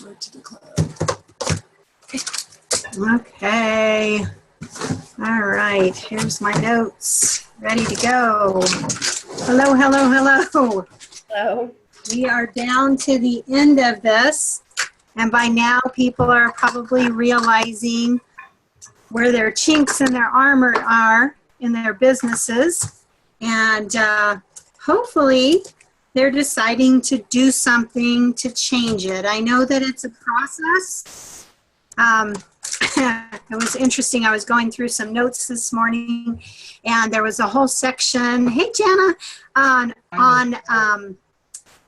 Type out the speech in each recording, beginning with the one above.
Right to the cloud. Okay. All right. Here's my notes. Ready to go. Hello, hello, hello. Hello. We are down to the end of this. And by now, people are probably realizing where their chinks in their armor are in their businesses. And hopefully, they're deciding to do something to change it. I know that it's a process. It was interesting. I was going through some notes this morning, and there was a whole section, hey, Jana, on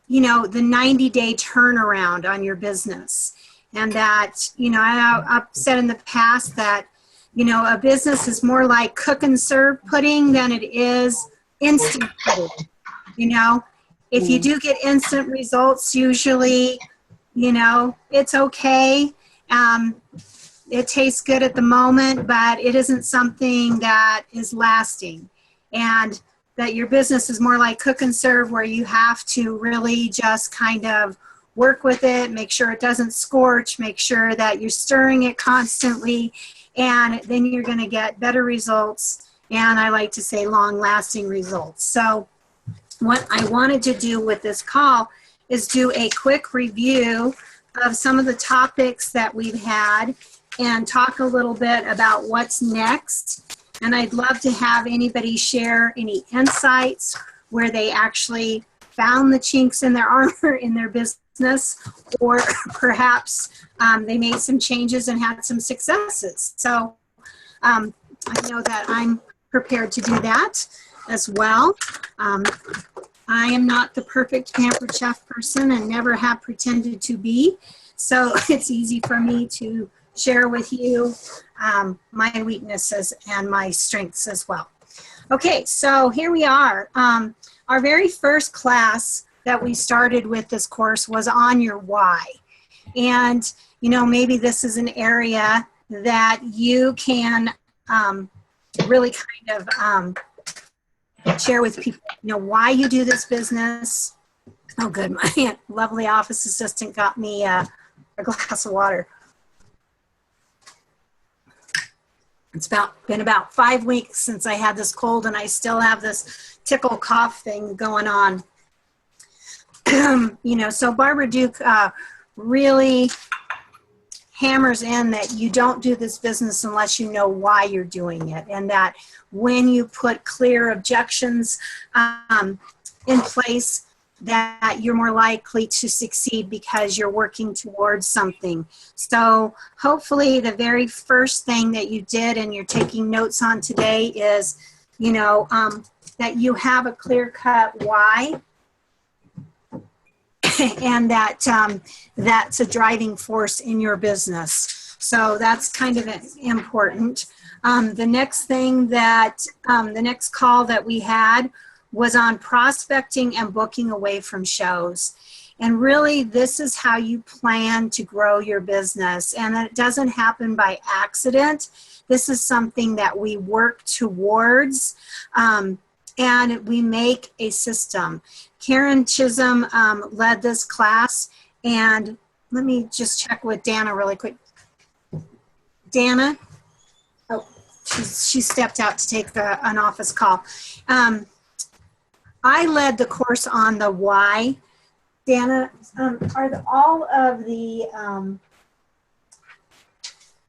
you know, the 90-day turnaround on your business. And that, you know, I've said in the past that, you know, a business is more like cook and serve pudding than it is instant pudding. You know, if you do get instant results, usually, you know, it's okay. It tastes good at the moment, but it isn't something that is lasting. And that your business is more like cook and serve, where you have to really just kind of work with it, make sure it doesn't scorch, make sure that you're stirring it constantly, and then you're going to get better results. And I like to say long-lasting results. So what I wanted to do with this call is do a quick review of some of the topics that we've had and talk a little bit about what's next. And I'd love to have anybody share any insights where they actually found the chinks in their armor in their business, or perhaps they made some changes and had some successes. So I know that I'm prepared to do that as well. I am not the perfect Pampered Chef person and never have pretended to be. So it's easy for me to share with you my weaknesses and my strengths as well. Okay, so here we are. Our very first class that we started with this course was on your why. And, you know, maybe this is an area that you can really kind of share with people, you know, why you do this business. Oh, good. My lovely office assistant got me a glass of water. It's been about 5 weeks since I had this cold, and I still have this tickle cough thing going on. You know, so Barbara Duke really hammers in that you don't do this business unless you know why you're doing it, and that when you put clear objections in place, that you're more likely to succeed because you're working towards something. So hopefully the very first thing that you did and you're taking notes on today is, you know, that you have a clear-cut why, and that that's a driving force in your business. So that's kind of important. The next thing that, the next call that we had was on prospecting and booking away from shows. And really, this is how you plan to grow your business. And it doesn't happen by accident. This is something that we work towards, and we make a system. Karen Chisholm led this class, and let me just check with Dana really quick. Dana? Oh, she stepped out to take an office call. I led the course on the why. Dana, are all of the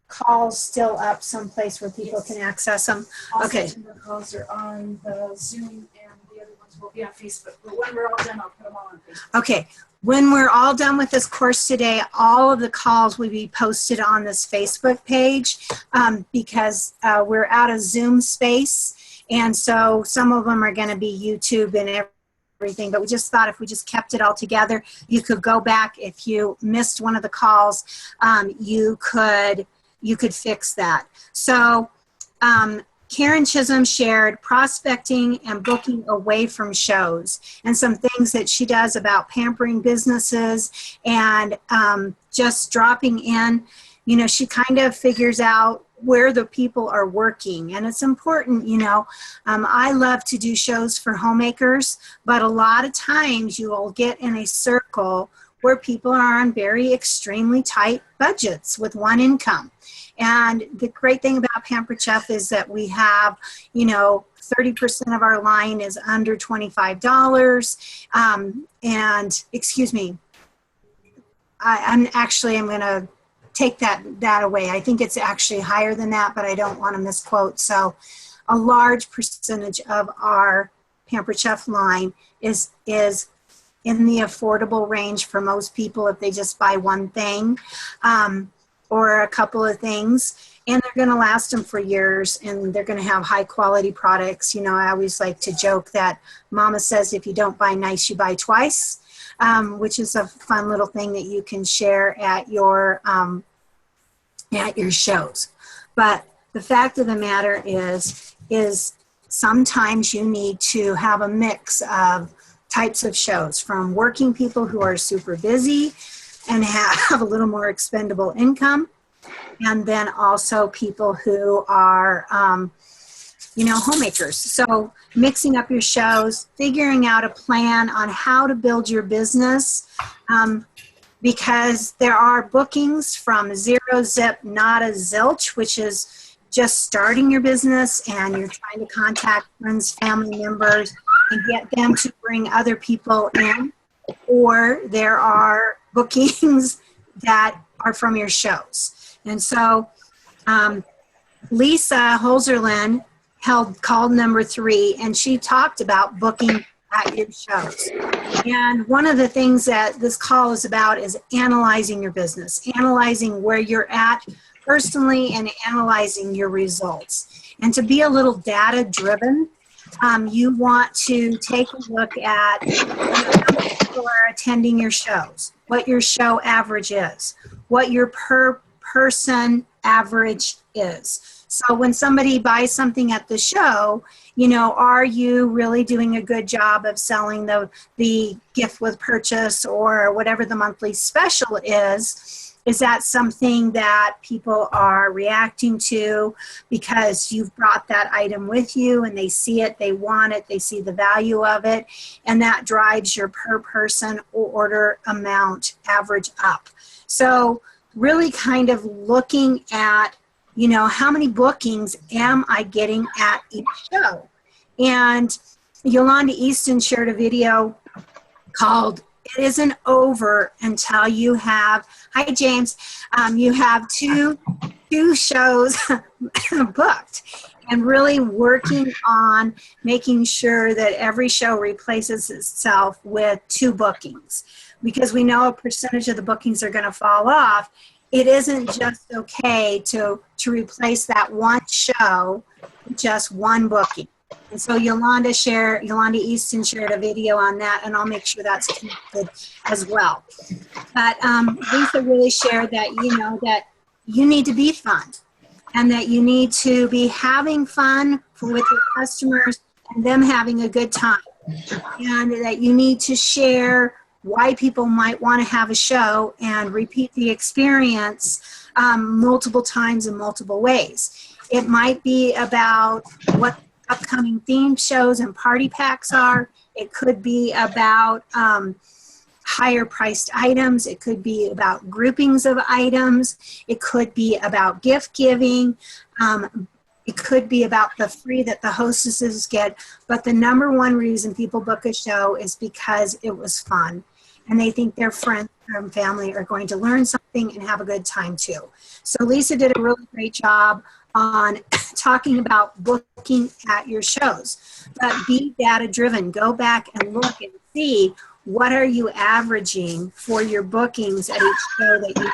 calls still up someplace where people can access them? Okay. The calls are on the Zoom, and the other ones will be on Facebook. But when we're all done, I'll put them all on Facebook. Okay. When we're all done with this course today, all of the calls will be posted on this Facebook page because we're out of Zoom space. And so some of them are going to be YouTube and everything, but we just thought if we just kept it all together, you could go back. If you missed one of the calls, you could fix that. So Karen Chisholm shared prospecting and booking away from shows and some things that she does about pampering businesses and just dropping in. You know, she kind of figures out where the people are working, and it's important. You know, I love to do shows for homemakers, but a lot of times you will get in a circle where people are on very extremely tight budgets with one income. And the great thing about Pampered Chef is that we have, 30% of our line is under $25. And excuse me, I'm going to take that away. I think it's actually higher than that, but I don't want to misquote. So a large percentage of our Pampered Chef line is in the affordable range for most people if they just buy one thing or a couple of things. And they're going to last them for years, and they're going to have high quality products. I always like to joke that Mama says if you don't buy nice, you buy twice, which is a fun little thing that you can share at your shows. But the fact of the matter is sometimes you need to have a mix of types of shows, from working people who are super busy and have a little more expendable income, and then also people who are, homemakers. So mixing up your shows, figuring out a plan on how to build your business, because there are bookings from zero, zip, nada, zilch, which is just starting your business and you're trying to contact friends, family members, and get them to bring other people in. Or there are bookings that are from your shows. And so Lisa Holzerlin held call number 3, and she talked about booking at your shows. And one of the things that this call is about is analyzing your business, analyzing where you're at personally and analyzing your results. And to be a little data driven, you want to take a look at how many people are attending your shows, what your show average is, what your per person average is. So when somebody buys something at the show, are you really doing a good job of selling the gift with purchase or whatever the monthly special is? Is that something that people are reacting to because you've brought that item with you and they see it, they want it, they see the value of it, and that drives your per person order amount average up? So really kind of looking at, how many bookings am I getting at each show? And Yolanda Easton shared a video called "It Isn't Over Until You Have," hi James, you have two shows booked, and really working on making sure that every show replaces itself with 2 bookings, because we know a percentage of the bookings are going to fall off. It isn't just okay to replace that one show with just one booking. And so Yolanda Easton shared a video on that, and I'll make sure that's connected as well. But Lisa really shared that, that you need to be fun, and that you need to be having fun with your customers and them having a good time. And that you need to share why people might want to have a show and repeat the experience multiple times in multiple ways. It might be about what upcoming theme shows and party packs are. It could be about higher priced items. It could be about groupings of items. It could be about gift giving. It could be about the free that the hostesses get. But the number one reason people book a show is because it was fun, and they think their friends and family are going to learn something and have a good time too. So Lisa did a really great job on talking about booking at your shows. But be data driven. Go back and look and see what are you averaging for your bookings at each show that you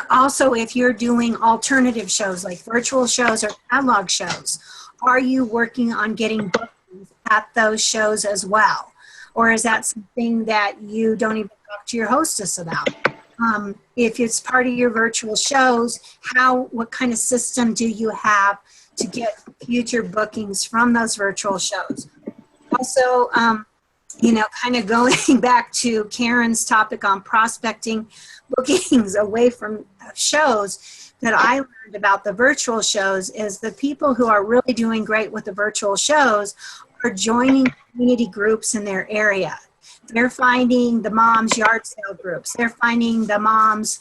also, if you're doing alternative shows like virtual shows or catalog shows, are you working on getting bookings at those shows as well? Or is that something that you don't even talk to your hostess about? If it's part of your virtual shows, what kind of system do you have to get future bookings from those virtual shows? Also, kind of going back to Karen's topic on prospecting bookings away from shows, that I learned about the virtual shows is the people who are really doing great with the virtual shows are joining community groups in their area. They're finding the mom's yard sale groups. They're finding the mom's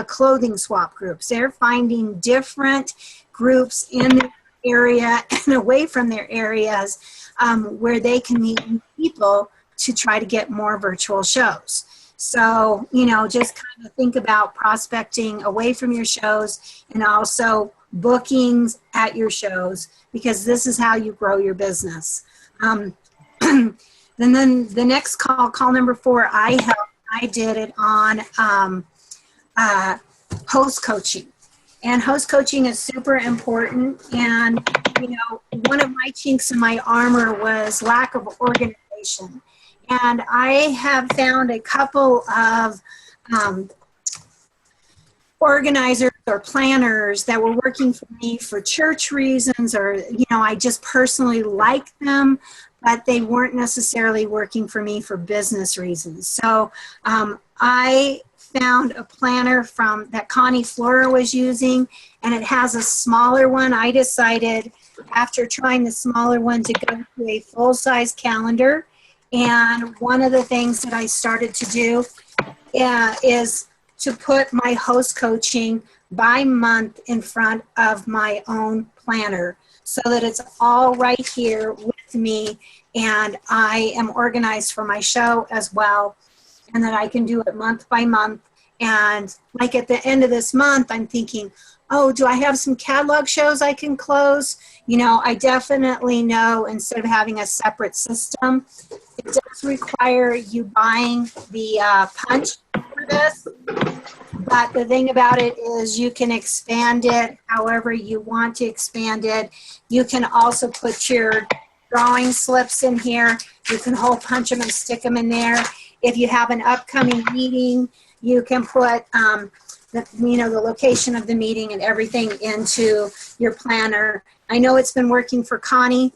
clothing swap groups. They're finding different groups in their area and away from their areas where they can meet new people to try to get more virtual shows. So, you know, just kind of think about prospecting away from your shows and also bookings at your shows, because this is how you grow your business. And then the next call number 4, I did it on host coaching. And host coaching is super important. And, you know, one of my chinks in my armor was lack of organization. And I have found a couple of organizers or planners that were working for me for church reasons, or, you know, I just personally like them, but they weren't necessarily working for me for business reasons. So I found a planner that Connie Flora was using, and it has a smaller one. I decided after trying the smaller one to go to a full-size calendar. And one of the things that I started to do is to put my host coaching by month in front of my own planner, so that it's all right here with me, and I am organized for my show as well, and that I can do it month by month. And like at the end of this month, I'm thinking, oh, do I have some catalog shows I can close? You know, I definitely know, instead of having a separate system, it does require you buying the punch for this. But the thing about it is you can expand it however you want to expand it. You can also put your drawing slips in here. You can hole punch them and stick them in there. If you have an upcoming meeting, you can put the location of the meeting and everything into your planner. I know it's been working for Connie.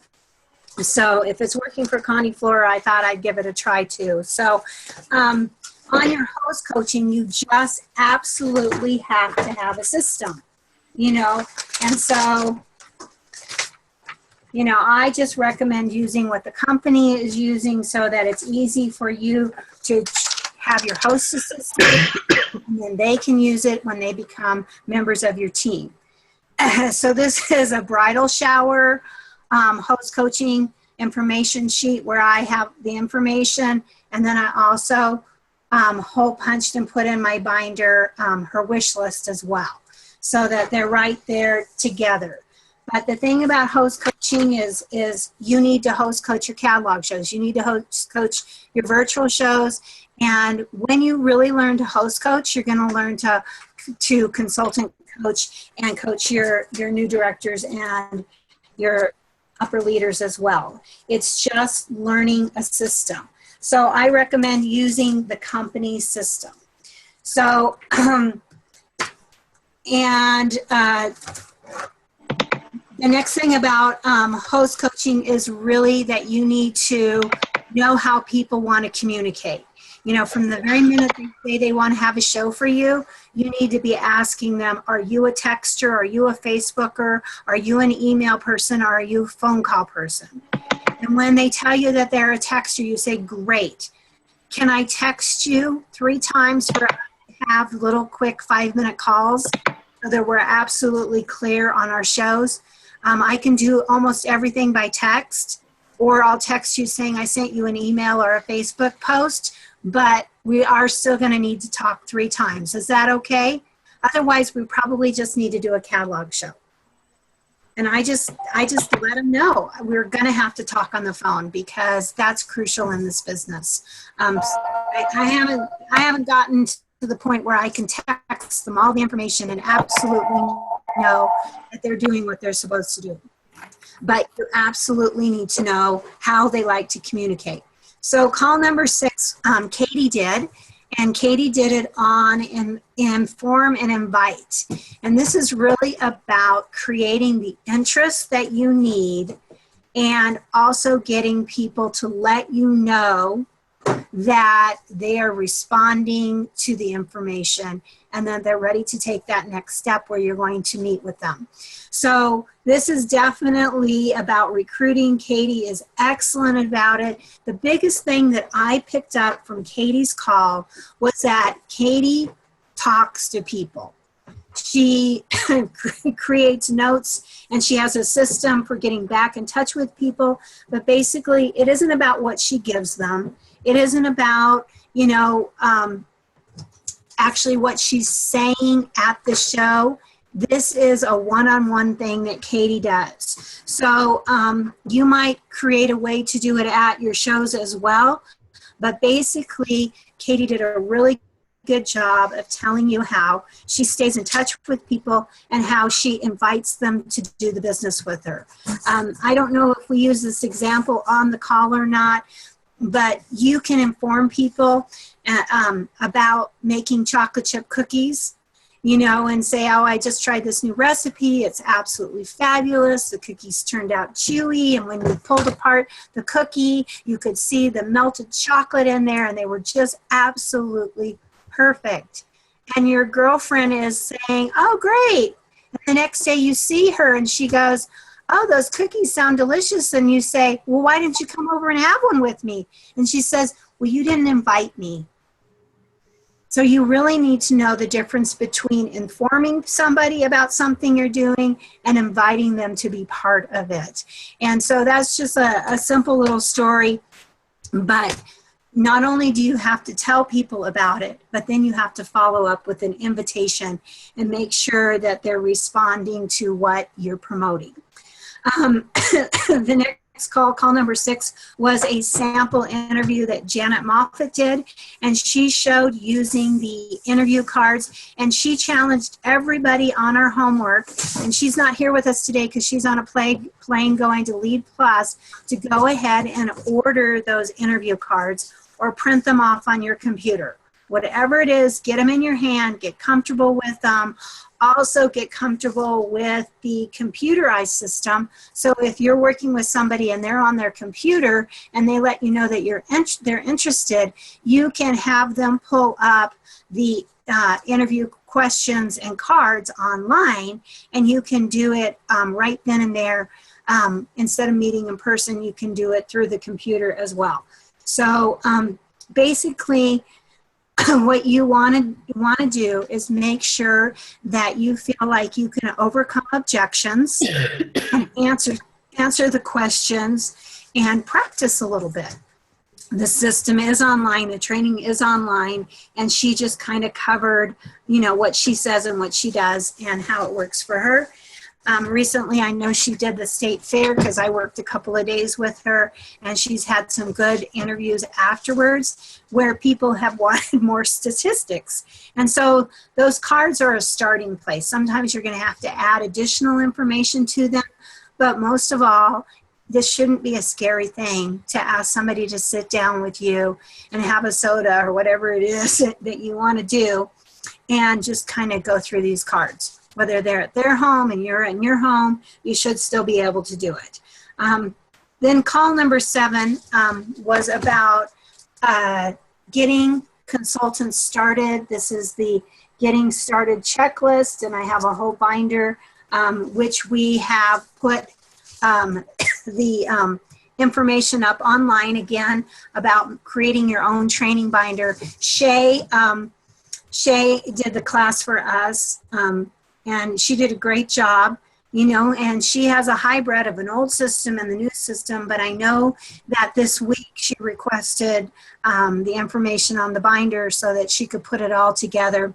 So if it's working for Connie Flora, I thought I'd give it a try too. So on your host coaching, you just absolutely have to have a system, you know. And so, you know, I just recommend using what the company is using so that it's easy for you to have your host assistant, and then they can use it when they become members of your team. So this is a bridal shower host coaching information sheet where I have the information, and then I also hole punched and put in my binder her wish list as well, so that they're right there together. But the thing about host coaching is you need to host coach your catalog shows. You need to host coach your virtual shows. And when you really learn to host coach, you're going to learn to consultant coach and coach your new directors and your upper leaders as well. It's just learning a system. So I recommend using the company system. So, the next thing about host coaching is really that you need to know how people want to communicate. You know, from the very minute they say they want to have a show for you, you need to be asking them, are you a texter? Are you a Facebooker? Are you an email person? Or are you a phone call person? And when they tell you that they're a texter, you say, great. Can I text you 3 times for have little quick 5-minute calls so that we're absolutely clear on our shows? I can do almost everything by text, or I'll text you saying I sent you an email or a Facebook post, but we are still going to need to talk 3 times. Is that okay? Otherwise, we probably just need to do a catalog show. And I just let them know we're going to have to talk on the phone, because that's crucial in this business. I haven't gotten to the point where I can text them all the information and absolutely know that they're doing what they're supposed to do. But you absolutely need to know how they like to communicate. So call number 6, Katie did, and Katie did it on inform and invite. And this is really about creating the interest that you need, and also getting people to let you know that they are responding to the information and then they're ready to take that next step where you're going to meet with them. So this is definitely about recruiting. Katie is excellent about it. The biggest thing that I picked up from Katie's call was that Katie talks to people. She creates notes and she has a system for getting back in touch with people. But basically, it isn't about what she gives them. It isn't about, actually what she's saying at the show. This is a one-on-one thing that Katie does. So you might create a way to do it at your shows as well. But basically, Katie did a really good job of telling you how she stays in touch with people and how she invites them to do the business with her. I don't know if we use this example on the call or not, but you can inform people about making chocolate chip cookies, and say, oh, I just tried this new recipe. It's absolutely fabulous. The cookies turned out chewy. And when you pulled apart the cookie, you could see the melted chocolate in there and they were just absolutely perfect. And your girlfriend is saying, oh, great. And the next day you see her and she goes, oh, those cookies sound delicious. And you say, well, why didn't you come over and have one with me? And she says, well, you didn't invite me. So you really need to know the difference between informing somebody about something you're doing and inviting them to be part of it. And so that's just a simple little story. But not only do you have to tell people about it, but then you have to follow up with an invitation and make sure that they're responding to what you're promoting. The next call number 6, was a sample interview that Janet Moffat did, and she showed using the interview cards, and she challenged everybody on our homework, and she's not here with us today because she's on a plane going to Lead Plus, to go ahead and order those interview cards or print them off on your computer. Whatever it is, get them in your hand, get comfortable with them. Also get comfortable with the computerized system. So if you're working with somebody and they're on their computer and they let you know that they're interested, you can have them pull up the interview questions and cards online, and you can do it right then and there. Instead of meeting in person, you can do it through the computer as well. So basically, what you want to do is make sure that you feel like you can overcome objections and answer the questions and practice a little bit. The system is online, the training is online, and she just kind of covered, what she says and what she does and how it works for her. Recently, I know she did the state fair because I worked a couple of days with her, and she's had some good interviews afterwards where people have wanted more statistics. And so those cards are a starting place. Sometimes you're going to have to add additional information to them, but most of all, this shouldn't be a scary thing to ask somebody to sit down with you and have a soda or whatever it is that you want to do and just kind of go through these cards. Whether they're at their home and you're in your home, you should still be able to do it. Then call number 7 was about getting consultants started. This is the getting started checklist, and I have a whole binder which we have put the information up online again about creating your own training binder. Shay did the class for us. And she did a great job, and she has a hybrid of an old system and the new system, but I know that this week she requested the information on the binder so that she could put it all together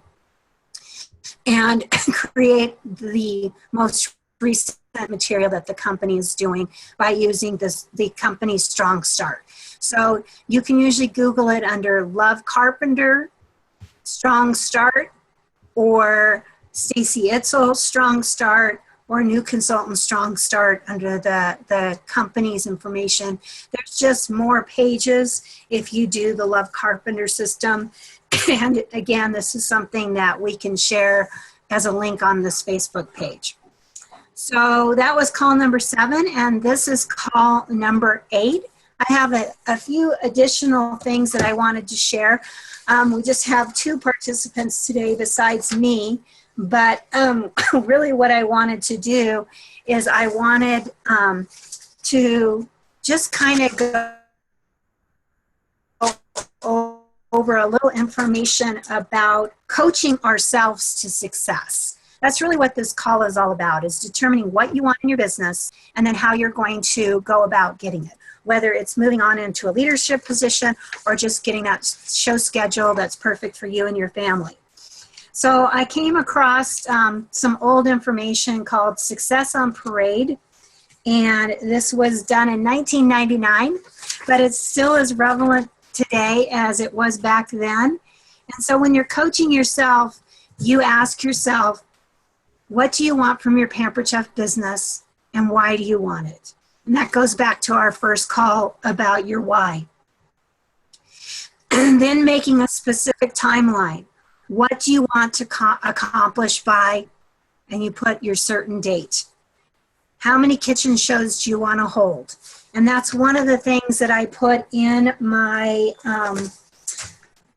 and create the most recent material that the company is doing by using the company's Strong Start. So you can usually Google it under Love Carpenter Strong Start, or Stacy Itzel Strong Start, or New Consultant Strong Start under the company's information. There's just more pages if you do the Love Carpenter system. And again, this is something that we can share as a link on this Facebook page. So that was call number 7, and this is call number 8. I have a few additional things that I wanted to share. We just have 2 participants today besides me, but really what I wanted to do is I wanted to just kind of go over a little information about coaching ourselves to success. That's really what this call is all about, is determining what you want in your business and then how you're going to go about getting it, whether it's moving on into a leadership position or just getting that show schedule that's perfect for you and your family. So I came across some old information called Success on Parade, and this was done in 1999, but it's still as relevant today as it was back then. And so when you're coaching yourself, you ask yourself, what do you want from your Pampered Chef business, and why do you want it? And that goes back to our first call about your why. And then making a specific timeline. What do you want to accomplish by, and you put your certain date. How many kitchen shows do you want to hold? And that's one of the things that I put in my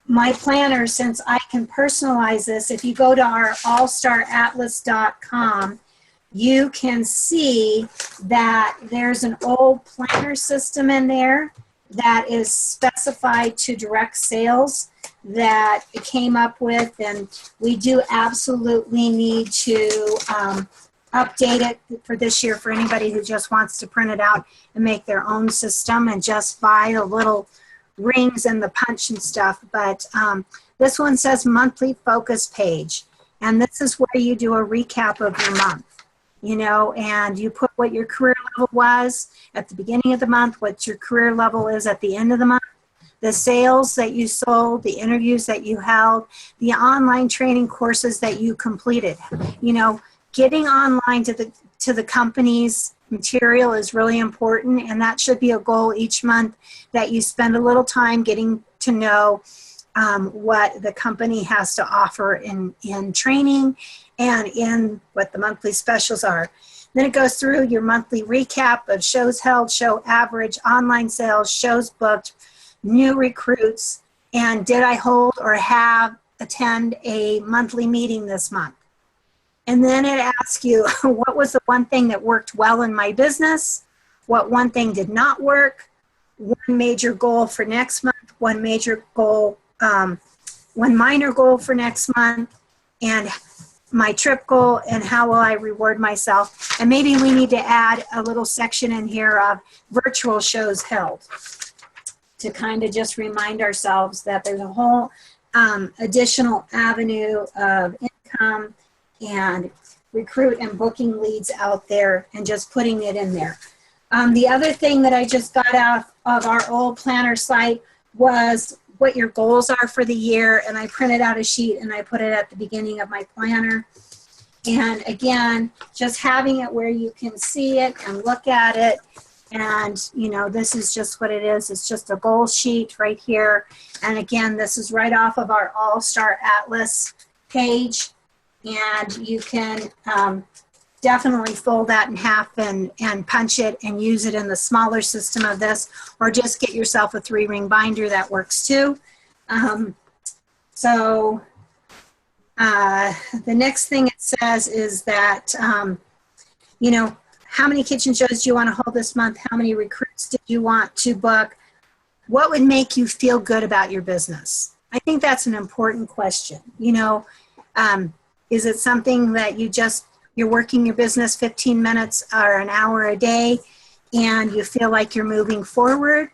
my planner, since I can personalize this. If you go to our allstaratlas.com, you can see that there's an old planner system in there that is specified to direct sales that it came up with, and we do absolutely need to update it for this year for anybody who just wants to print it out and make their own system and just buy the little rings and the punch and stuff. But this one says monthly focus page, and this is where you do a recap of your month, you know, and you put what your career level was at the beginning of the month, what your career level is at the end of the month, the sales that you sold, the interviews that you held, the online training courses that you completed. You know, getting online to the company's material is really important, and that should be a goal each month, that you spend a little time getting to know what the company has to offer in training and in what the monthly specials are. Then it goes through your monthly recap of shows held, show average, online sales, shows booked, new recruits, and did I hold or attend a monthly meeting this month? And then it asks you, what was the one thing that worked well in my business? What one thing did not work? One major goal for next month, one major goal, one minor goal for next month, and my trip goal, and how will I reward myself? And maybe we need to add a little section in here of virtual shows held to kind of just remind ourselves that there's a whole additional avenue of income and recruit and booking leads out there, and just putting it in there. The other thing that I just got out of our old planner site was what your goals are for the year, and I printed out a sheet and I put it at the beginning of my planner. And again, just having it where you can see it and look at it, and you know, this is just what it is. It's just a goal sheet right here. And again, this is right off of our All-Star Atlas page. And you can definitely fold that in half and punch it and use it in the smaller system of this, or just get yourself a 3-ring binder that works too. The next thing it says is that, you know, how many kitchen shows do you want to hold this month? How many recruits did you want to book? What would make you feel good about your business? I think that's an important question. You know, is it something that you're working your business 15 minutes or an hour a day and you feel like you're moving forward?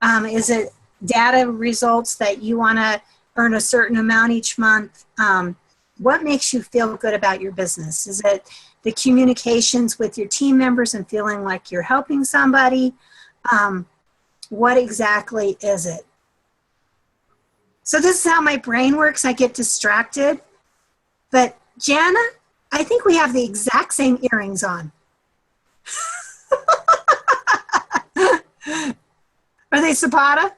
Is it data results that you want to earn a certain amount each month? What makes you feel good about your business? Is it the communications with your team members and feeling like you're helping somebody? What exactly is it? So this is how my brain works. I get distracted. But Jana, I think we have the exact same earrings on. Are they Zapata?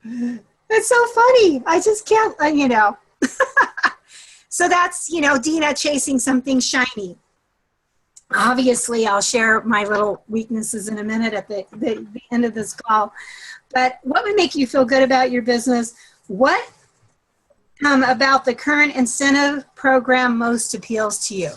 It's so funny. I just can't, you know. So that's, you know, Deena chasing something shiny. Obviously, I'll share my little weaknesses in a minute at the end of this call. But what would make you feel good about your business? What about the current incentive program most appeals to you?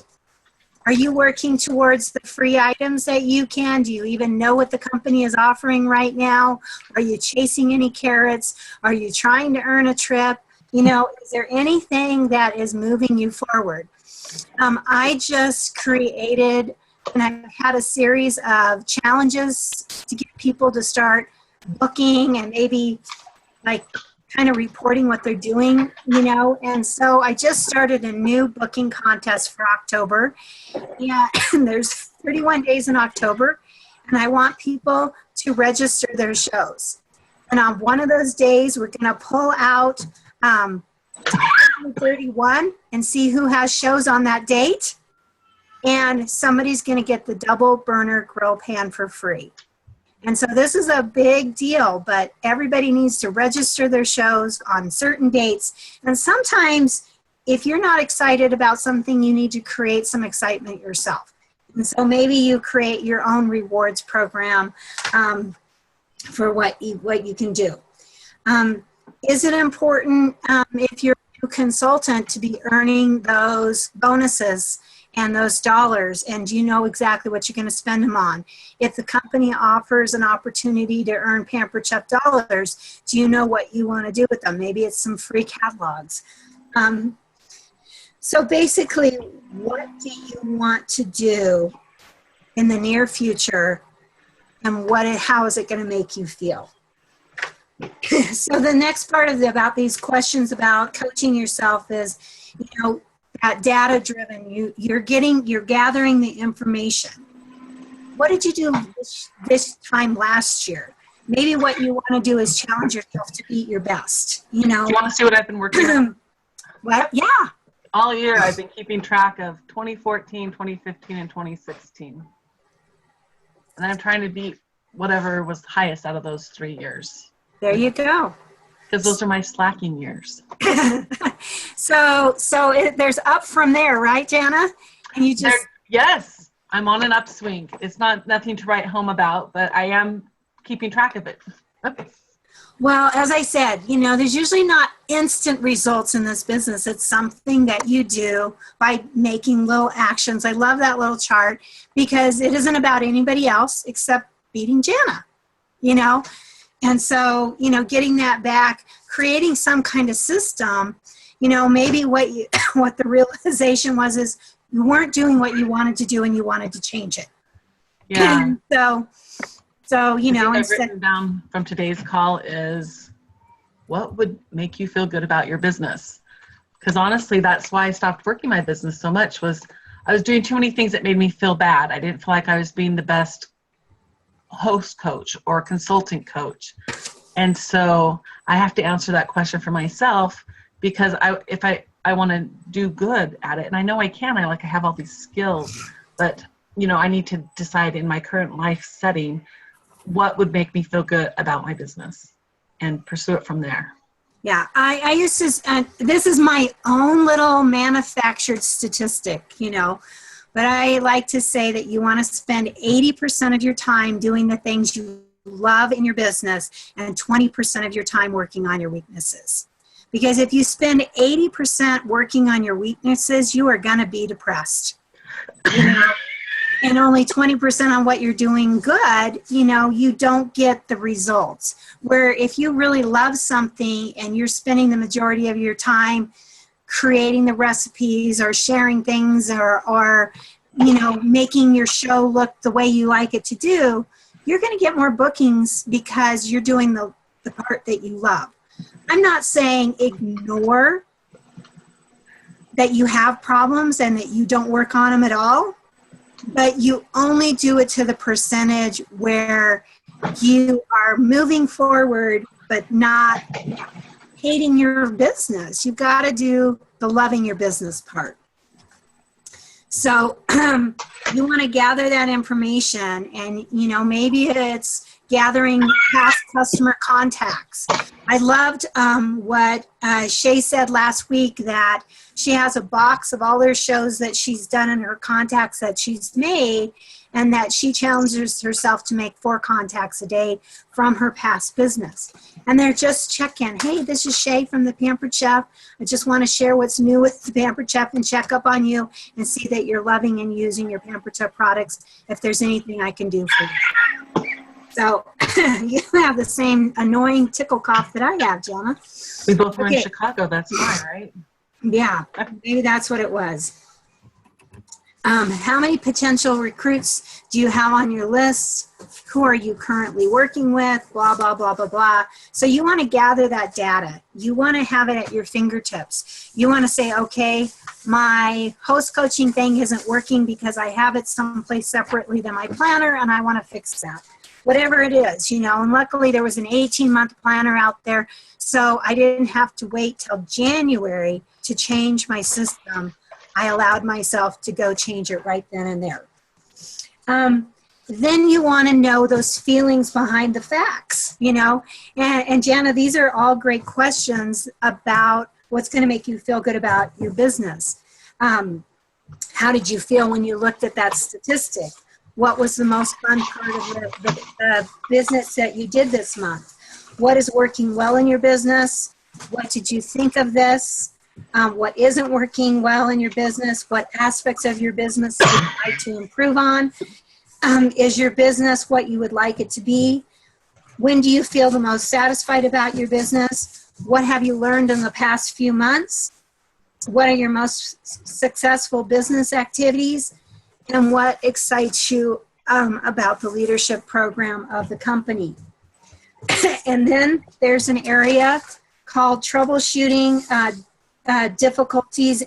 Are you working towards the free items that you can? Do you even know what the company is offering right now? Are you chasing any carrots? Are you trying to earn a trip? You know, is there anything that is moving you forward? I just created, and I've had a series of challenges to get people to start booking and maybe like kind of reporting what they're doing, you know. And so I just started a new booking contest for October. Yeah, and there's 31 days in October, and I want people to register their shows. And on one of those days, we're going to pull out 31 and see who has shows on that date. And somebody's going to get the double burner grill pan for free. And so this is a big deal, but everybody needs to register their shows on certain dates. And sometimes if you're not excited about something, you need to create some excitement yourself. And so maybe you create your own rewards program for what you can do. Is it important if you're a consultant to be earning those bonuses and those dollars, and do you know exactly what you're going to spend them on? If the company offers an opportunity to earn Pampered Chef dollars, do you know what you want to do with them? Maybe it's some free catalogs. So basically, what do you want to do in the near future, and how is it going to make you feel? So the next part about these questions about coaching yourself is, you know, that data driven. You're gathering the information. What did you do this time last year? Maybe what you want to do is challenge yourself to be your best. You know. Do you want to see what I've been working on? Well, yeah. All year I've been keeping track of 2014, 2015, and 2016. And I'm trying to beat whatever was highest out of those 3 years. There you go. Because those are my slacking years. So there's up from there, right, Jana? And you just yes, I'm on an upswing. It's nothing to write home about, but I am keeping track of it. Okay. Well, as I said, you know, there's usually not instant results in this business. It's something that you do by making little actions. I love that little chart because it isn't about anybody else except beating Jana, you know. And so, you know, getting that back, creating some kind of system, you know, maybe what the realization was is you weren't doing what you wanted to do and you wanted to change it. Yeah. And so, you know, I've written down from today's call is what would make you feel good about your business? Because honestly, that's why I stopped working my business so much was I was doing too many things that made me feel bad. I didn't feel like I was being the best host coach or consultant coach. And so I have to answer that question for myself because if I want to do good at it, and I know I can, I have all these skills, but you know, I need to decide in my current life setting what would make me feel good about my business and pursue it from there. Yeah, I used to, this is my own little manufactured statistic, you know, but I like to say that you want to spend 80% of your time doing the things you love in your business and 20% of your time working on your weaknesses. Because if you spend 80% working on your weaknesses, you are going to be depressed. You know? And only 20% on what you're doing good, you know, you don't get the results. Where if you really love something and you're spending the majority of your time creating the recipes or sharing things or you know, making your show look the way you like it to do, you're going to get more bookings because you're doing the part that you love. I'm not saying ignore that you have problems and that you don't work on them at all. But you only do it to the percentage where you are moving forward, but not hating your business. You've got to do the loving your business part. So you want to gather that information and, you know, maybe it's gathering past customer contacts. I loved what Shay said last week, that she has a box of all her shows that she's done and her contacts that she's made, and that she challenges herself to make 4 contacts a day from her past business. And they're just check-in. Hey, this is Shay from the Pampered Chef. I just want to share what's new with the Pampered Chef and check up on you and see that you're loving and using your Pampered Chef products, if there's anything I can do for you. So you have the same annoying tickle cough that I have, Jenna. We both were Okay. in Chicago. That's why, right? Yeah, maybe that's what it was. How many potential recruits do you have on your list? Who are you currently working with? Blah, blah, blah, blah, blah. So you want to gather that data. You want to have it at your fingertips. You want to say, okay, my host coaching thing isn't working because I have it someplace separately than my planner, and I want to fix that. Whatever it is, you know, and luckily there was an 18-month planner out there, so I didn't have to wait till January to change my system. I allowed myself to go change it right then and there. Then you want to know those feelings behind the facts, you know. And Jana, these are all great questions about what's going to make you feel good about your business. How did you feel when you looked at that statistic? What was the most fun part of the business that you did this month? What is working well in your business? What did you think of this? What isn't working well in your business? What aspects of your business would you like to improve on? Is your business what you would like it to be? When do you feel the most satisfied about your business? What have you learned in the past few months? What are your most successful business activities? And what excites you about the leadership program of the company? And then there's an area called troubleshooting difficulties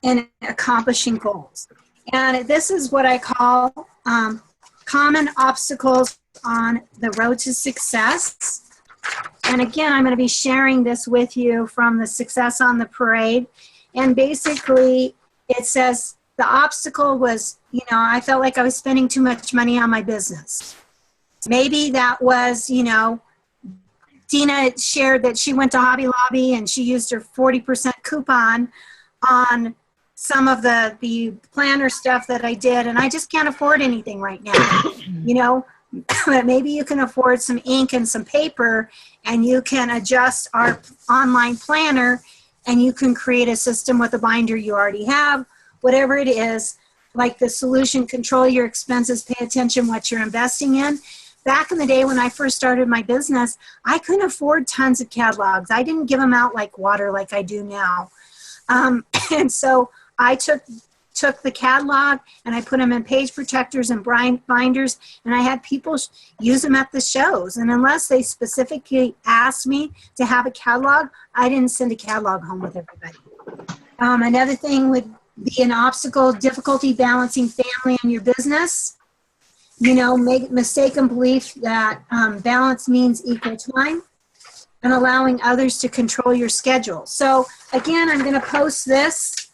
in accomplishing goals. And this is what I call common obstacles on the road to success. And again, I'm going to be sharing this with you from the Success on the Parade. And basically, it says the obstacle was, you know, I felt like I was spending too much money on my business. Maybe that was, you know, Deena shared that she went to Hobby Lobby and she used her 40% coupon on some of the planner stuff that I did, and I just can't afford anything right now, you know. But maybe you can afford some ink and some paper, and you can adjust our online planner, and you can create a system with a binder you already have. Whatever it is, like the solution, control your expenses, pay attention what you're investing in. Back in the day when I first started my business, I couldn't afford tons of catalogs. I didn't give them out like water like I do now. And so I took the catalog and I put them in page protectors and binders, and I had people use them at the shows. And unless they specifically asked me to have a catalog, I didn't send a catalog home with everybody. Another thing would be an obstacle, difficulty balancing family and your business. You know, make mistaken belief that balance means equal time, and allowing others to control your schedule. So again, I'm going to post this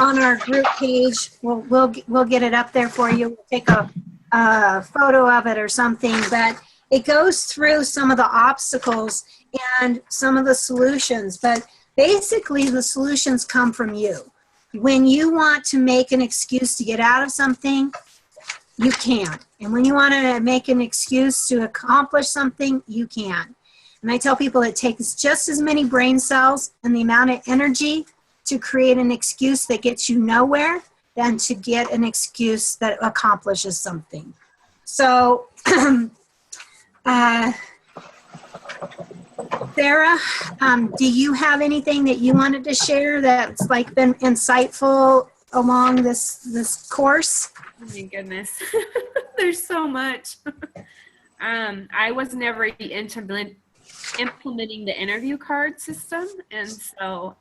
on our group page. We'll get it up there for you. We'll take a photo of it or something, but it goes through some of the obstacles and some of the solutions. But basically, the solutions come from you. When you want to make an excuse to get out of something, you can. And when you want to make an excuse to accomplish something, you can. And I tell people it takes just as many brain cells and the amount of energy to create an excuse that gets you nowhere than to get an excuse that accomplishes something. So, Sarah, do you have anything that you wanted to share that's like been insightful along this course? Oh my goodness. There's so much. I was never implementing the interview card system, and so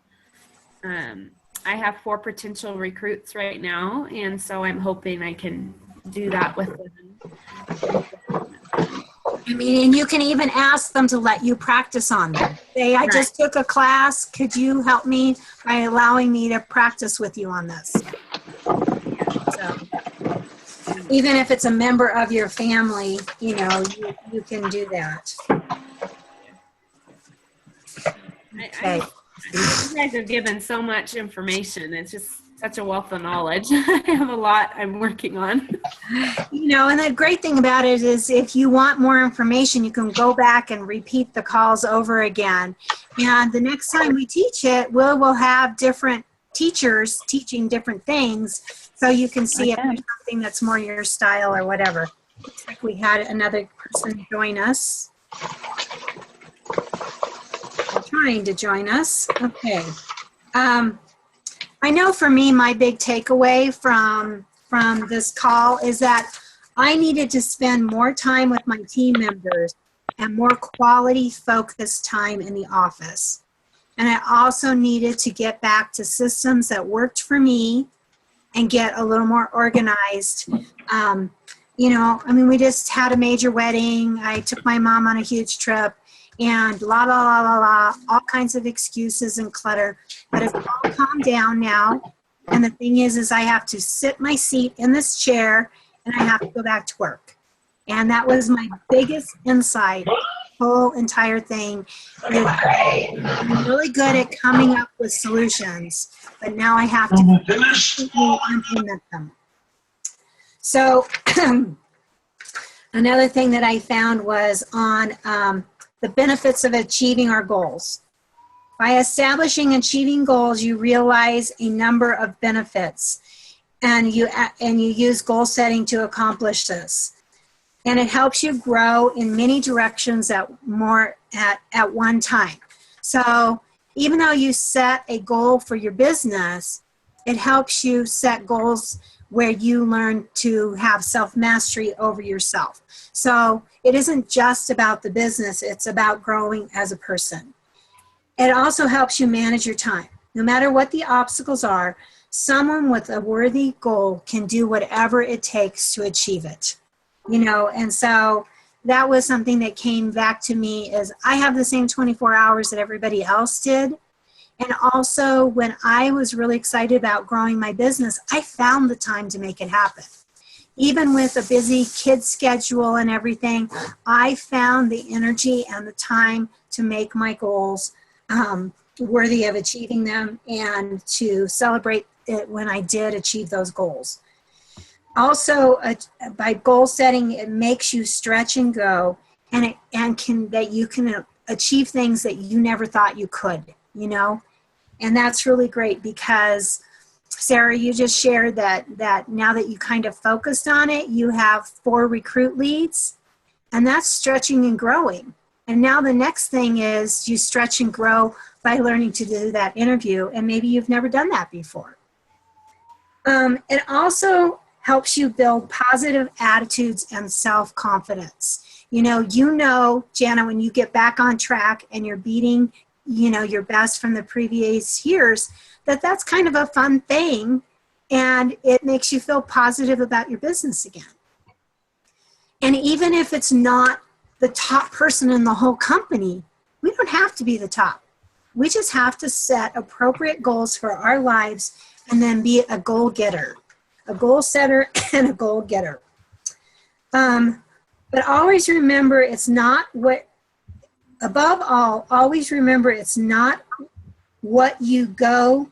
I have 4 potential recruits right now, and so I'm hoping I can do that with them. I mean, and you can even ask them to let you practice on them. Say, I just took a class. Could you help me by allowing me to practice with you on this? So, even if it's a member of your family, you know, you can do that. Okay. You guys have given so much information. It's just such a wealth of knowledge. I have a lot I'm working on. You know, and the great thing about it is if you want more information, you can go back and repeat the calls over again. And the next time we teach it, we'll have different teachers teaching different things, so you can see if there's something that's more your style or whatever. Looks like we had another person join us. Trying to join us. Okay. I know for me, my big takeaway from this call is that I needed to spend more time with my team members and more quality focused time in the office. And I also needed to get back to systems that worked for me and get a little more organized. You know, I mean, we just had a major wedding. I took my mom on a huge trip, and all kinds of excuses and clutter. But it's all calmed down now. And the thing is I have to sit my seat in this chair and I have to go back to work. And that was my biggest insight, whole entire thing. I'm really good at coming up with solutions, but now I have to completely implement them. So another thing that I found was on the benefits of achieving our goals. By establishing and achieving goals, you realize a number of benefits, and you use goal setting to accomplish this. And it helps you grow in many directions at one time. So even though you set a goal for your business, it helps you set goals where you learn to have self-mastery over yourself. So it isn't just about the business, it's about growing as a person. It also helps you manage your time. No matter what the obstacles are, someone with a worthy goal can do whatever it takes to achieve it. You know, and so that was something that came back to me is I have the same 24 hours that everybody else did. And also when I was really excited about growing my business, I found the time to make it happen. Even with a busy kid schedule and everything, I found the energy and the time to make my goals worthy of achieving them and to celebrate it when I did achieve those goals. Also, by goal setting, it makes you stretch and go, and you can achieve things that you never thought you could, you know? And that's really great because, Sarah, you just shared that now that you kind of focused on it, you have 4 recruit leads, and that's stretching and growing. And now the next thing is you stretch and grow by learning to do that interview, and maybe you've never done that before. It also helps you build positive attitudes and self-confidence. You know, Jana, when you get back on track and you're beating, you know, your best from the previous years, that's kind of a fun thing, and it makes you feel positive about your business again. And even if it's not the top person in the whole company, we don't have to be the top. We just have to set appropriate goals for our lives and then be a goal getter, a goal setter and a goal getter. But always remember, it's not what, above all, always remember it's not what you go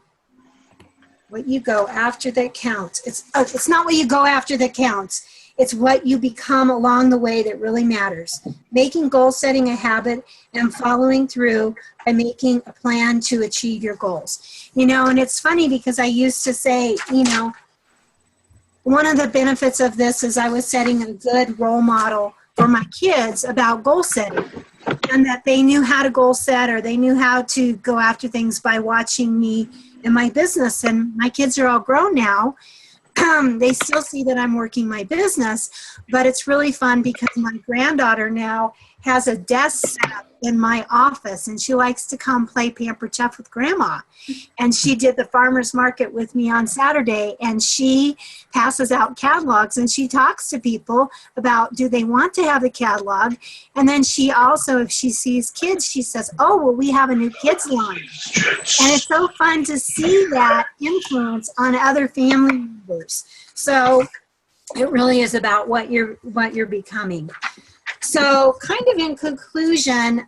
after that counts. It's not what you go after that counts. It's what you become along the way that really matters. Making goal setting a habit and following through by making a plan to achieve your goals. You know, and it's funny because I used to say, you know, one of the benefits of this is I was setting a good role model for my kids about goal setting, and that they knew how to goal set, or they knew how to go after things by watching me in my business. And my kids are all grown now. They still see that I'm working my business, but it's really fun because my granddaughter now has a desk set up in my office, and she likes to come play Pamper Chef with Grandma. And she did the farmer's market with me on Saturday, and she passes out catalogs, and she talks to people about, do they want to have a catalog? And then she also, if she sees kids, she says, oh, well, we have a new kids line. And it's so fun to see that influence on other family members. So it really is about what you're becoming. So kind of in conclusion,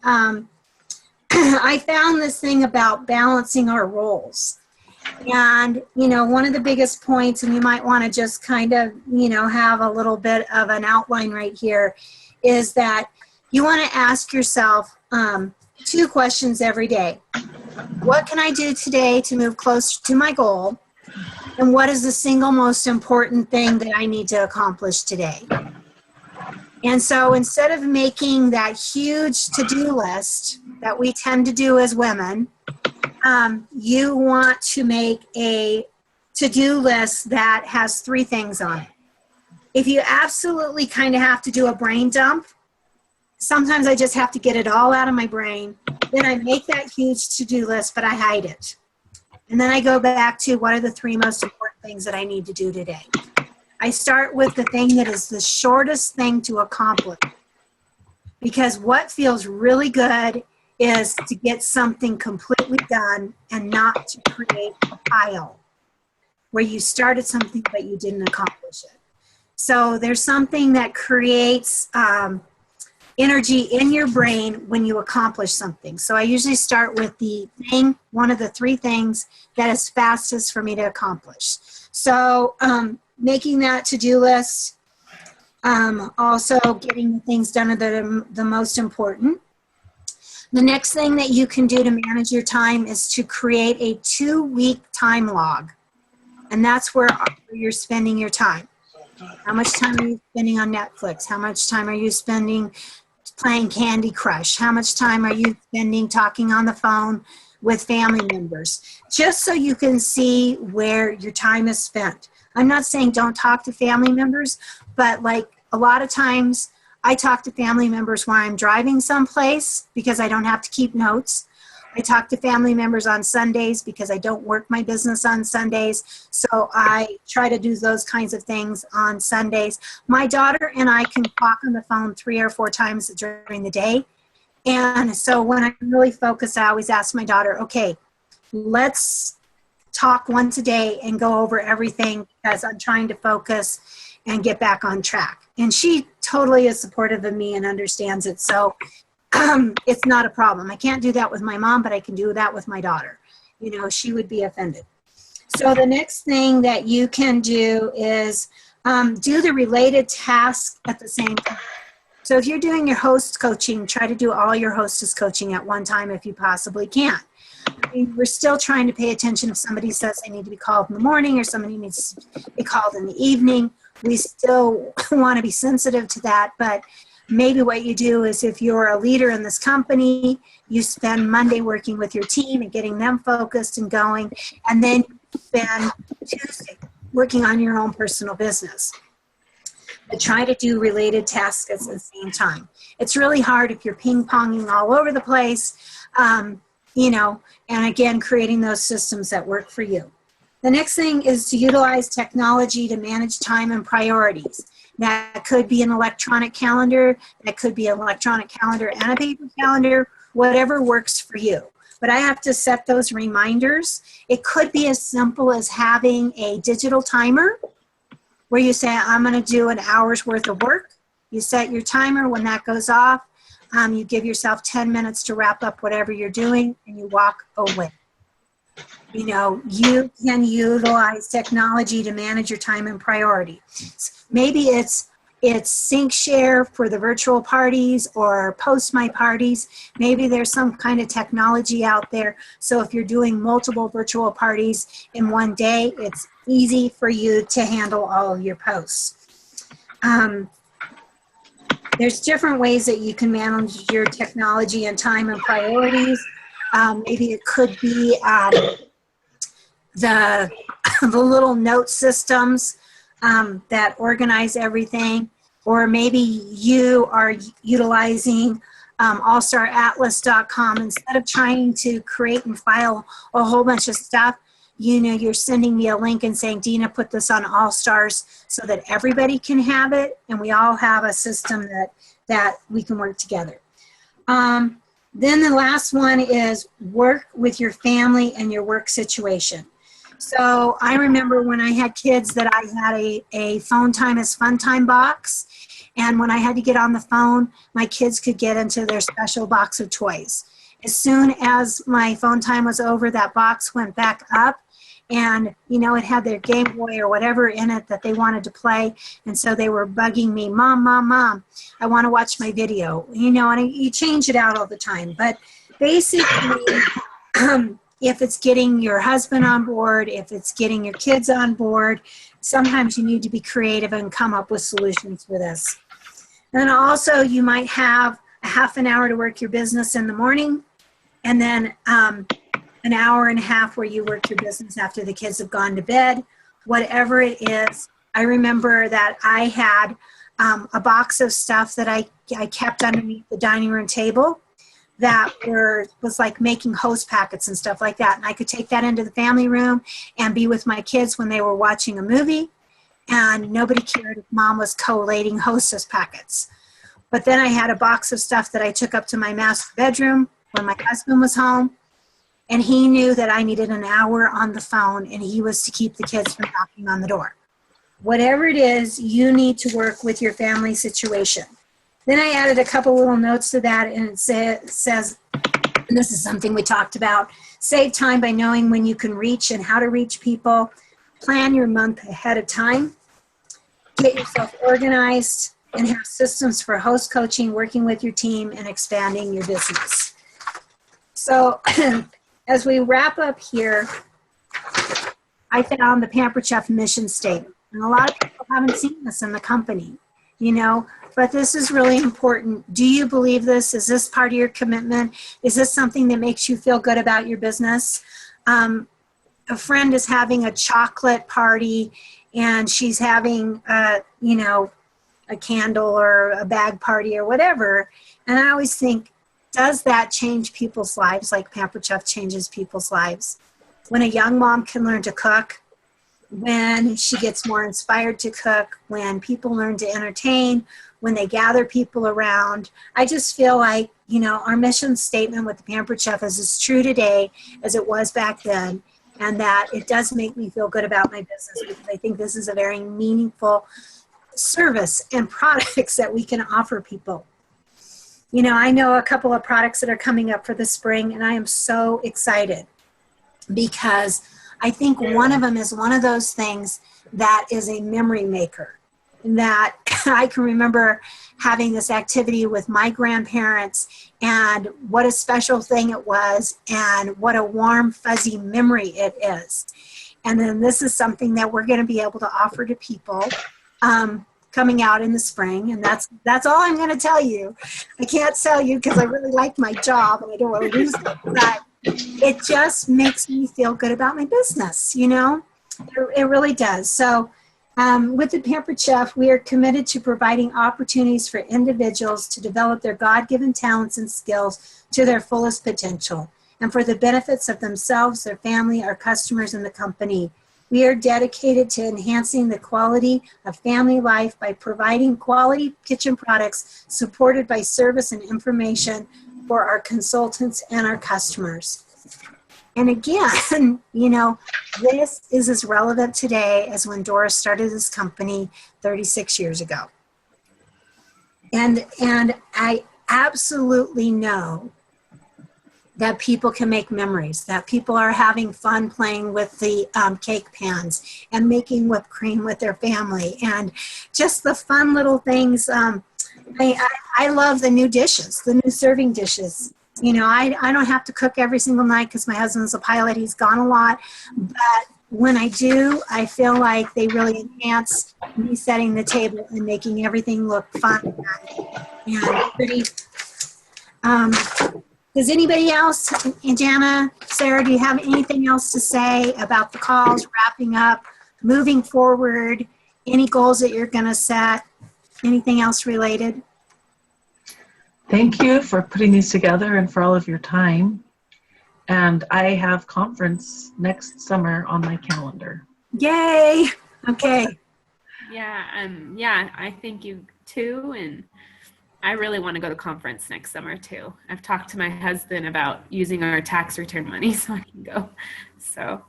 I found this thing about balancing our roles. And, you know, one of the biggest points, and you might want to just kind of, you know, have a little bit of an outline right here, is that you want to ask yourself 2 questions every day. What can I do today to move closer to my goal? And what is the single most important thing that I need to accomplish today? And so instead of making that huge to-do list that we tend to do as women, you want to make a to-do list that has 3 things on it. If you absolutely kind of have to do a brain dump, sometimes I just have to get it all out of my brain. Then I make that huge to-do list, but I hide it. And then I go back to what are the 3 most important things that I need to do today. I start with the thing that is the shortest thing to accomplish. Because what feels really good is to get something completely done and not to create a pile where you started something but you didn't accomplish it. So there's something that creates energy in your brain when you accomplish something. So I usually start with the thing, one of the 3 things that is fastest for me to accomplish. So making that to-do list, also getting the things done that are the most important. The next thing that you can do to manage your time is to create a 2-week time log. And that's where you're spending your time. How much time are you spending on Netflix? How much time are you spending playing Candy Crush? How much time are you spending talking on the phone with family members? Just so you can see where your time is spent. I'm not saying don't talk to family members, but like a lot of times I talk to family members while I'm driving someplace because I don't have to keep notes. I talk to family members on Sundays because I don't work my business on Sundays. So I try to do those kinds of things on Sundays. My daughter and I can talk on the phone 3 or 4 times during the day. And so when I'm really focused, I always ask my daughter, okay, let's talk once a day and go over everything because I'm trying to focus and get back on track. And she totally is supportive of me and understands it. So it's not a problem. I can't do that with my mom, but I can do that with my daughter. You know, she would be offended. So the next thing that you can do is do the related tasks at the same time. So if you're doing your host coaching, try to do all your hostess coaching at one time if you possibly can. I mean, we're still trying to pay attention if somebody says they need to be called in the morning or somebody needs to be called in the evening. We still want to be sensitive to that, but maybe what you do is if you're a leader in this company, you spend Monday working with your team and getting them focused and going, and then you spend Tuesday working on your own personal business. But try to do related tasks at the same time. It's really hard if you're ping-ponging all over the place, you know, and again, creating those systems that work for you. The next thing is to utilize technology to manage time and priorities. That could be an electronic calendar, that could be an electronic calendar and a paper calendar, whatever works for you. But I have to set those reminders. It could be as simple as having a digital timer where you say, I'm going to do an hour's worth of work. You set your timer. When that goes off, you give yourself 10 minutes to wrap up whatever you're doing and you walk away. You know, you can utilize technology to manage your time and priority. Maybe it's sync share for the virtual parties or post my parties. Maybe there's some kind of technology out there. So if you're doing multiple virtual parties in one day, it's easy for you to handle all of your posts. There's different ways that you can manage your technology and time and priorities. Maybe it could be the little note systems that organize everything, or maybe you are utilizing allstaratlas.com. Instead of trying to create and file a whole bunch of stuff, you know, you're sending me a link and saying, Deena, put this on All Stars so that everybody can have it and we all have a system that we can work together. Then the last one is work with your family and your work situation. So I remember when I had kids that I had a phone time is fun time box. And when I had to get on the phone, my kids could get into their special box of toys. as soon as my phone time was over, that box went back up. And, you know, it had their Game Boy or whatever in it that they wanted to play. And so they were bugging me, Mom, Mom, Mom, I want to watch my video. You know, and you change it out all the time. But basically, if it's getting your husband on board, if it's getting your kids on board, sometimes you need to be creative and come up with solutions for this. And then also, you might have a half an hour to work your business in the morning, and then an hour and a half where you work your business after the kids have gone to bed, whatever it is. I remember that I had a box of stuff that I kept underneath the dining room table that was like making host packets and stuff like that. And I could take that into the family room and be with my kids when they were watching a movie, and nobody cared if Mom was collating hostess packets. But then I had a box of stuff that I took up to my master bedroom when my husband was home. And he knew that I needed an hour on the phone, and he was to keep the kids from knocking on the door. Whatever it is, you need to work with your family situation. Then I added a couple little notes to that, and it says, and this is something we talked about, save time by knowing when you can reach and how to reach people. Plan your month ahead of time. Get yourself organized and have systems for host coaching, working with your team, and expanding your business. So as we wrap up here, I found the Pampered Chef mission statement. And a lot of people haven't seen this in the company, you know, but this is really important. Do you believe this? Is this part of your commitment? Is this something that makes you feel good about your business? A friend is having a chocolate party, and she's having, you know, a candle or a bag party or whatever. And I always think, does that change people's lives like Pampered Chef changes people's lives? When a young mom can learn to cook, when she gets more inspired to cook, when people learn to entertain, when they gather people around, I just feel like, you know, our mission statement with the Pampered Chef is as true today as it was back then, and that it does make me feel good about my business, because I think this is a very meaningful service and products that we can offer people. You know, I know a couple of products that are coming up for the spring, and I am so excited because I think one of them is one of those things that is a memory maker. That I can remember having this activity with my grandparents, and what a special thing it was, and what a warm, fuzzy memory it is. And then this is something that we're going to be able to offer to people coming out in the spring, and that's all I'm going to tell you. I can't tell you because I really like my job and I don't want to lose it, but it just makes me feel good about my business, you know? It really does. So with the Pampered Chef, we are committed to providing opportunities for individuals to develop their God-given talents and skills to their fullest potential, and for the benefits of themselves, their family, our customers, and the company. We are dedicated to enhancing the quality of family life by providing quality kitchen products supported by service and information for our consultants and our customers. And again, you know, this is as relevant today as when Doris started this company 36 years ago. And I absolutely know that people can make memories, that people are having fun playing with the cake pans and making whipped cream with their family, and just the fun little things. I love the new dishes, the new serving dishes. You know, I don't have to cook every single night because my husband's a pilot. He's gone a lot. But when I do, I feel like they really enhance me setting the table and making everything look fun and pretty. Does anybody else, Jana, Sarah, do you have anything else to say about the calls, wrapping up, moving forward, any goals that you're going to set, anything else related? Thank you for putting these together and for all of your time. And I have conference next summer on my calendar. Yay! Okay. Yeah, I thank you too, and I really want to go to conference next summer too. I've talked to my husband about using our tax return money so I can go. So,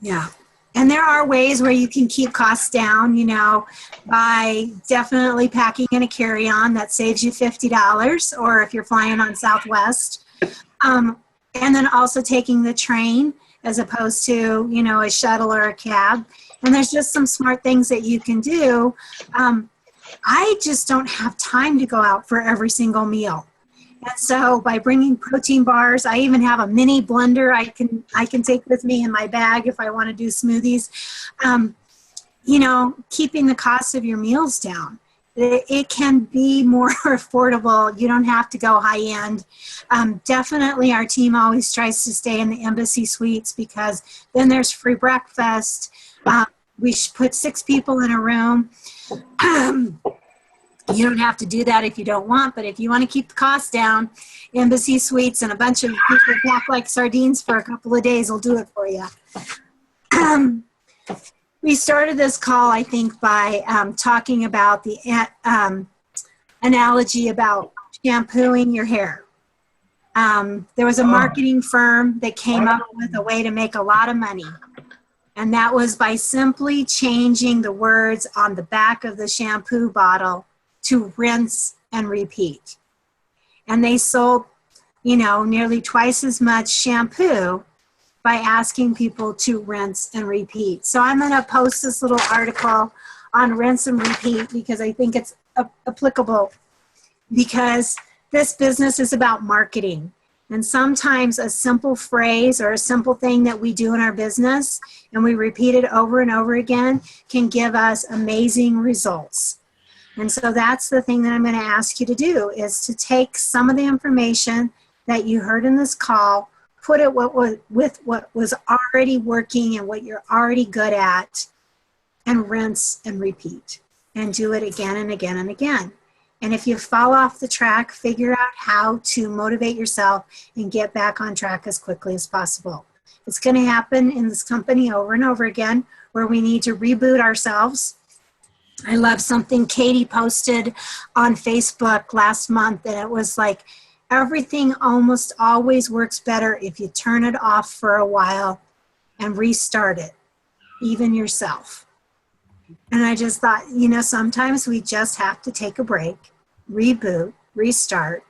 yeah. And there are ways where you can keep costs down, you know, by definitely packing in a carry-on that saves you $50, or if you're flying on Southwest, And then also taking the train as opposed to, you know, a shuttle or a cab. And there's just some smart things that you can do. I just don't have time to go out for every single meal. And so by bringing protein bars, I even have a mini blender I can take with me in my bag if I want to do smoothies. You know, keeping the cost of your meals down. It can be more affordable. You don't have to go high end. Definitely our team always tries to stay in the embassy suites because then there's free breakfast. We should put 6 people in a room. You don't have to do that if you don't want, but if you want to keep the cost down, embassy suites and a bunch of people packed like sardines for a couple of days will do it for you. We started this call, I think, by talking about the analogy about shampooing your hair. There was a marketing firm that came up with a way to make a lot of money. And that was by simply changing the words on the back of the shampoo bottle to rinse and repeat. And they sold, you know, nearly twice as much shampoo by asking people to rinse and repeat. So I'm going to post this little article on rinse and repeat because I think it's applicable, because this business is about marketing. And sometimes a simple phrase or a simple thing that we do in our business and we repeat it over and over again can give us amazing results. And so that's the thing that I'm going to ask you to do, is to take some of the information that you heard in this call, put it with what was already working and what you're already good at, and rinse and repeat and do it again and again and again. And if you fall off the track, figure out how to motivate yourself and get back on track as quickly as possible. It's going to happen in this company over and over again, where we need to reboot ourselves. I love something Katie posted on Facebook last month, and it was like, everything almost always works better if you turn it off for a while and restart it, even yourself. And I just thought, you know, sometimes we just have to take a break, reboot, restart,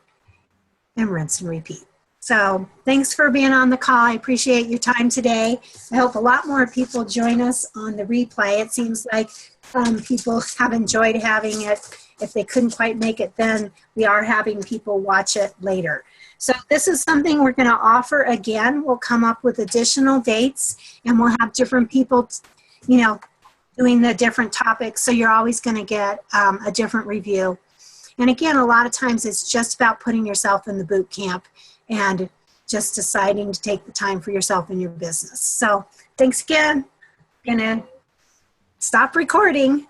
and rinse and repeat. So thanks for being on the call. I appreciate your time today. I hope a lot more people join us on the replay. It seems like people have enjoyed having it. If they couldn't quite make it then, we are having people watch it later. So this is something we're going to offer again. We'll come up with additional dates, and we'll have different people, you know, doing the different topics. So you're always going to get a different review. And again, a lot of times it's just about putting yourself in the boot camp and just deciding to take the time for yourself in your business. So thanks again. I'm going to stop recording.